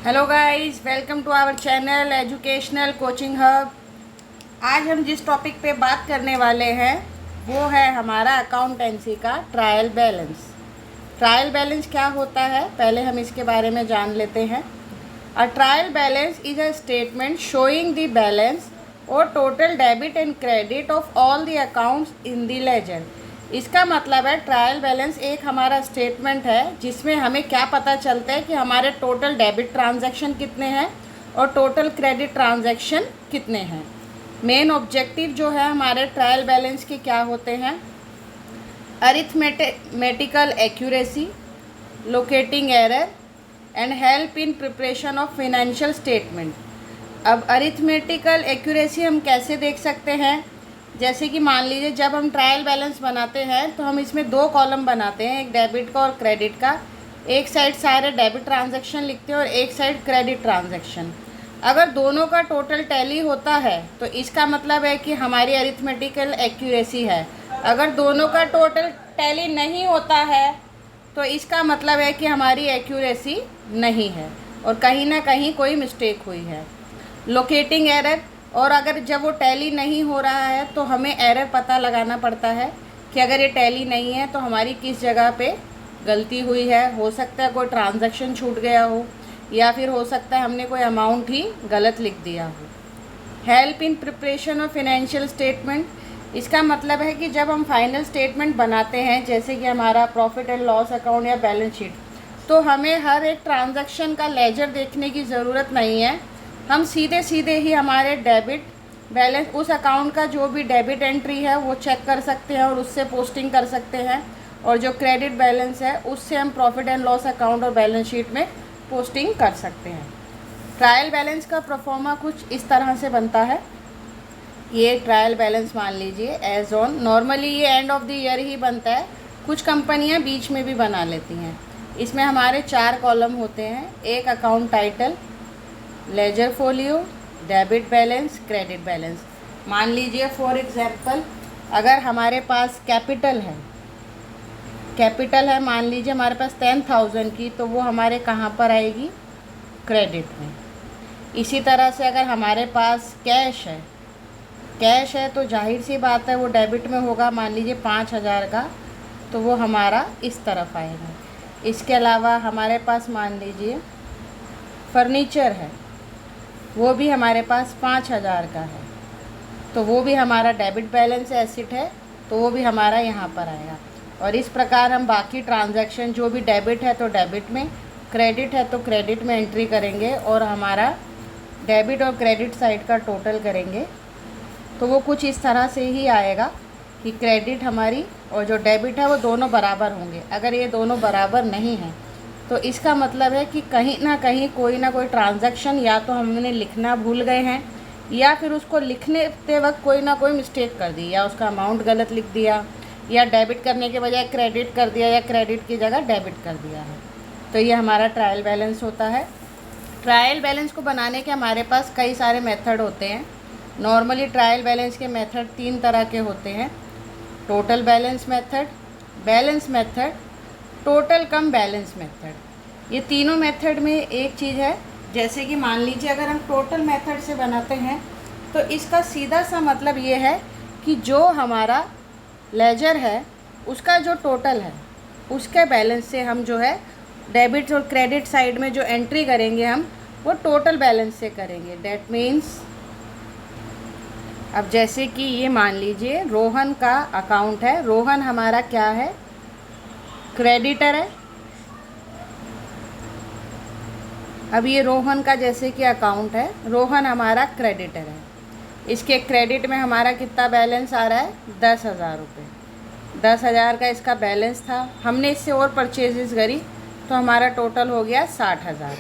Hello guys, welcome to our channel educational coaching hub. आज हम जिस टॉपिक पे बात करने वाले हैं वो है हमारा अकाउंटेंसी का ट्रायल बैलेंस। ट्रायल बैलेंस क्या होता है, पहले हम इसके बारे में जान लेते हैं। A trial balance is a statement showing the balance और total debit and credit of all the accounts in the ledger. इसका मतलब है ट्रायल बैलेंस एक हमारा स्टेटमेंट है जिसमें हमें क्या पता चलता है कि हमारे टोटल डेबिट ट्रांजैक्शन कितने हैं और टोटल क्रेडिट ट्रांजैक्शन कितने हैं। मेन ऑब्जेक्टिव जो है हमारे ट्रायल बैलेंस के क्या होते हैं? Arithmetical accuracy, locating error and help in preparation of financial statement. अब अरिथमेटिकल एक्यूरेसी हम कैसे देख सकते हैं? जैसे कि मान लीजिए जब हम ट्रायल बैलेंस बनाते हैं तो हम इसमें दो कॉलम बनाते हैं, एक डेबिट का और क्रेडिट का। एक साइड सारे डेबिट ट्रांजैक्शन लिखते हैं और एक साइड क्रेडिट ट्रांजैक्शन। अगर दोनों का टोटल टैली होता है तो इसका मतलब है कि हमारी अरिथमेटिकल एक्यूरेसी है। अगर दोनों का टोटल टैली नहीं होता है तो इसका मतलब है कि हमारी एक्यूरेसी नहीं है और कहीं ना कहीं कोई मिस्टेक हुई है। लोकेटिंग एरर, और अगर जब वो टैली नहीं हो रहा है तो हमें एरर पता लगाना पड़ता है कि अगर ये टैली नहीं है तो हमारी किस जगह पे गलती हुई है। हो सकता है कोई ट्रांजैक्शन छूट गया हो या फिर हो सकता है हमने कोई अमाउंट ही गलत लिख दिया हो। Help in preparation of financial statement, इसका मतलब है कि जब हम फाइनल स्टेटमेंट बनाते हैं जैसे कि हमारा प्रॉफिट एंड लॉस अकाउंट या बैलेंस शीट, तो हमें हर एक ट्रांजैक्शन का लेजर देखने की ज़रूरत नहीं है। हम सीधे सीधे ही हमारे डेबिट बैलेंस, उस अकाउंट का जो भी डेबिट एंट्री है वो चेक कर सकते हैं और उससे पोस्टिंग कर सकते हैं, और जो क्रेडिट बैलेंस है उससे हम प्रॉफिट एंड लॉस अकाउंट और बैलेंस शीट में पोस्टिंग कर सकते हैं। ट्रायल बैलेंस का प्रोफॉर्मा कुछ इस तरह से बनता है। ये ट्रायल बैलेंस मान लीजिए एज ऑन, नॉर्मली ये एंड ऑफ द ईयर ही बनता है, कुछ कंपनियां बीच में भी बना लेती हैं। इसमें हमारे 4 कॉलम होते हैं, एक account title, ledger folio, debit balance, credit balance. मान लीजिए फॉर एग्जांपल अगर हमारे पास कैपिटल है मान लीजिए हमारे पास 10,000 की, तो वो हमारे कहाँ पर आएगी? क्रेडिट में। इसी तरह से अगर हमारे पास कैश है तो जाहिर सी बात है वो डेबिट में होगा। मान लीजिए 5,000 का, तो वो हमारा इस तरफ आएगा। इसके अलावा हमारे पास मान लीजिए फर्नीचर है, वो भी हमारे पास 5,000 का है, तो वो भी हमारा डेबिट बैलेंस एसेट है, तो वो भी हमारा यहाँ पर आएगा। और इस प्रकार हम बाकी ट्रांजैक्शन जो भी डेबिट है तो डेबिट में, क्रेडिट है तो क्रेडिट में एंट्री करेंगे और हमारा डेबिट और क्रेडिट साइड का टोटल करेंगे। तो वो कुछ इस तरह से ही आएगा कि क्रेडिट हमारी और जो डेबिट है वो दोनों बराबर होंगे। अगर ये दोनों बराबर नहीं हैं तो इसका मतलब है कि कहीं ना कहीं कोई ना कोई ट्रांजैक्शन या तो हमने लिखना भूल गए हैं या फिर उसको लिखने के वक्त कोई ना कोई मिस्टेक कर दी, या उसका अमाउंट गलत लिख दिया, या डेबिट करने के बजाय क्रेडिट कर दिया, या क्रेडिट की जगह डेबिट कर दिया है। तो ये हमारा ट्रायल बैलेंस होता है। ट्रायल बैलेंस को बनाने के हमारे पास कई सारे मेथड होते हैं। नॉर्मली ट्रायल बैलेंस के मेथड 3 तरह के होते हैं: टोटल बैलेंस मेथड, टोटल कम बैलेंस मेथड। ये तीनों मेथड में एक चीज़ है, जैसे कि मान लीजिए अगर हम टोटल मेथड से बनाते हैं तो इसका सीधा सा मतलब ये है कि जो हमारा लेजर है उसका जो टोटल है उसके बैलेंस से हम जो है डेबिट और क्रेडिट साइड में जो एंट्री करेंगे हम वो टोटल बैलेंस से करेंगे। डैट मीन्स अब जैसे कि ये मान लीजिए रोहन का अकाउंट है, रोहन हमारा क्या है? क्रेडिटर है। अब ये रोहन का जैसे कि अकाउंट है, रोहन हमारा क्रेडिटर है। इसके क्रेडिट में हमारा कितना बैलेंस आ रहा है? 10,000 रुपये। 10,000 का इसका बैलेंस था, हमने इससे और परचेजेस करी तो हमारा टोटल हो गया 60,000।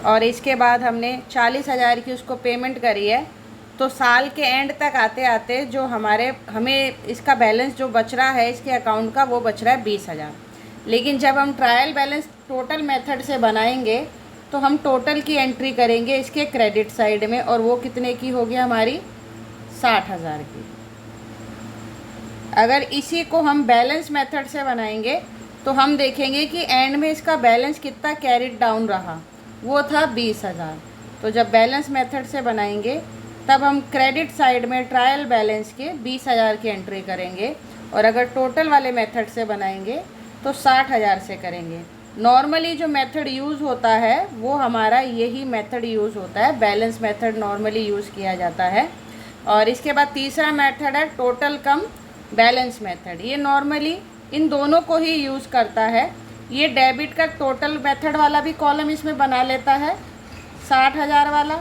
और इसके बाद हमने 40,000 की उसको पेमेंट करी है, तो साल के एंड तक आते आते जो हमें इसका बैलेंस जो बच रहा है इसके अकाउंट का वो बच रहा है 20,000। लेकिन जब हम ट्रायल बैलेंस टोटल मेथड से बनाएंगे तो हम टोटल की एंट्री करेंगे इसके क्रेडिट साइड में, और वो कितने की होगी? हमारी 60,000 की। अगर इसी को हम बैलेंस मेथड से बनाएंगे तो हम देखेंगे कि एंड में इसका बैलेंस कितना कैरिड डाउन रहा, वो था 20,000। तो जब बैलेंस मेथड से बनाएंगे तब हम क्रेडिट साइड में ट्रायल बैलेंस के 20,000 की एंट्री करेंगे, और अगर टोटल वाले मेथड से बनाएंगे तो 60,000 से करेंगे। नॉर्मली जो मेथड यूज़ होता है वो हमारा यही मेथड यूज़ होता है, बैलेंस मेथड नॉर्मली यूज़ किया जाता है। और इसके बाद तीसरा मेथड है टोटल कम बैलेंस मेथड। ये नॉर्मली इन दोनों को ही यूज़ करता है। ये डेबिट का टोटल मेथड वाला भी कॉलम इसमें बना लेता है 60,000 वाला,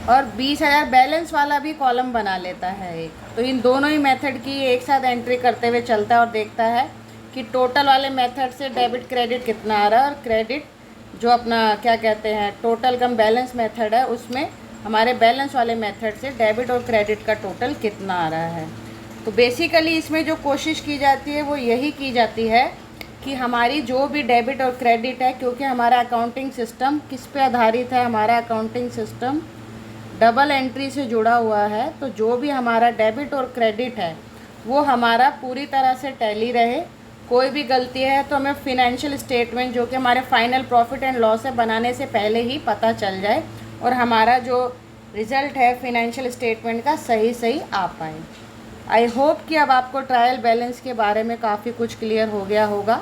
और 20,000 बैलेंस वाला भी कॉलम बना लेता है एक। तो इन दोनों ही मेथड की एक साथ एंट्री करते हुए चलता है और देखता है कि टोटल वाले मेथड से डेबिट क्रेडिट कितना आ रहा है, और क्रेडिट जो अपना क्या कहते हैं टोटल कम बैलेंस मेथड है उसमें हमारे बैलेंस वाले मेथड से डेबिट और क्रेडिट का टोटल कितना आ रहा है। तो बेसिकली इसमें जो कोशिश की जाती है वो यही की जाती है कि हमारी जो भी डेबिट और क्रेडिट है, क्योंकि हमारा अकाउंटिंग सिस्टम किस पे आधारित है, हमारा अकाउंटिंग सिस्टम डबल एंट्री से जुड़ा हुआ है। तो जो भी हमारा डेबिट और क्रेडिट है वो हमारा पूरी तरह से टैली रहे। कोई भी गलती है तो हमें फिनेंशियल स्टेटमेंट जो कि हमारे फाइनल प्रॉफिट एंड लॉस है बनाने से पहले ही पता चल जाए, और हमारा जो रिज़ल्ट है फिनेंशियल स्टेटमेंट का सही आ पाए। आई होप कि अब आपको ट्रायल बैलेंस के बारे में काफ़ी कुछ क्लियर हो गया होगा।